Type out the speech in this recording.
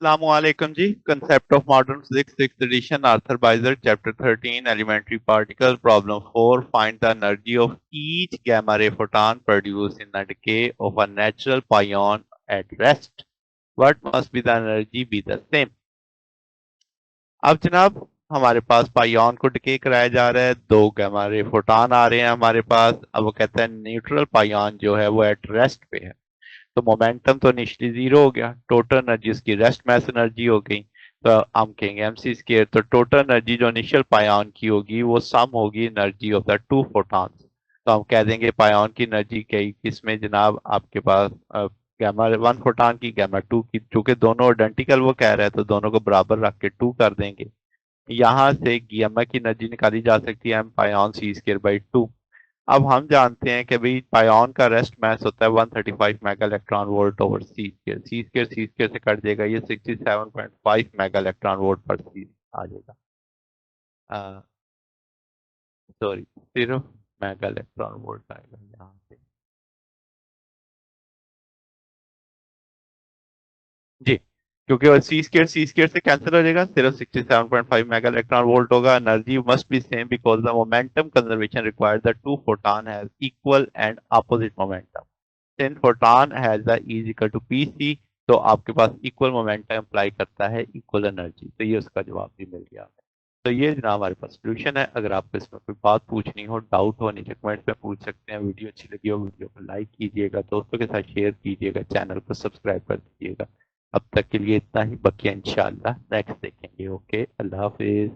Assalamualaikum ji. Concept of modern physics, 6th edition, Arthur Beiser, chapter 13, elementary particles, problem 4. Find the energy of each gamma ray photon produced in the decay of a natural pion at rest. What must be the energy be the same? अब जनाब हमारे पास पाइऑन को decay कराया जा रहा है, दो gamma ray photon आ रहे हैं हमारे पास। अब वो कहता है न्यूट्रल पाइऑन जो है वो एट रेस्ट पे है, तो मोमेंटम तो इनिशियली जीरो हो गया, टोटल एनर्जी उसकी रेस्ट मास एनर्जी हो गई। तो हम कहेंगे एमसी स्क्वायर, तो टोटल एनर्जी जो इनिशियल पाइऑन की होगी वो सम होगी energy of the two photons. तो हम कह देंगे पाइऑन की एनर्जी क्या, किसमें जनाब आपके पास गैमा वन फोटॉन की गैमा टू की, चूंकि दोनों आइडेंटिकल वो कह रहा है तो दोनों को बराबर रख के टू कर देंगे। यहाँ से गैमा की एनर्जी निकाली जा सकती है M pion C square by two. अब हम जानते हैं कि भाई पायोन का रेस्ट मास होता है 135 मेगा इलेक्ट्रॉन वोल्ट ओवर सी स्क्वायर से कट जाएगा, ये 67.5 मेगा इलेक्ट्रॉन वोल्ट पर सी आ जाएगा। सॉरी, सिर्फ मेगा इलेक्ट्रॉन वोल्ट आएगा यहाँ पे। जी, क्योंकि सी स्क्वायर से कैंसिल हो जाएगा, सिर्फ 67.5 मेगा इलेक्ट्रॉन वोल्ट होगा। Energy must be same because the momentum conservation required the two photon has equal and opposite momentum. Since photon has the E is equal to PC, तो आपके पास equal momentum apply करता है equal energy, तो ये उसका जवाब भी मिल गया हमें। तो ये जनाब हमारे पास सोल्यूशन है। अगर आपको इसमें कोई बात पूछनी हो, डाउट हो, नीचे कमेंट्स में पूछ सकते हैं। वीडियो अच्छी लगी हो वीडियो को लाइक कीजिएगा, दोस्तों के साथ शेयर कीजिएगा, चैनल को सब्सक्राइब कर दीजिएगा। अब तक के लिए इतना ही, बाकी इंशाल्लाह नेक्स्ट देखेंगे। ओके, अल्लाह हाफिज।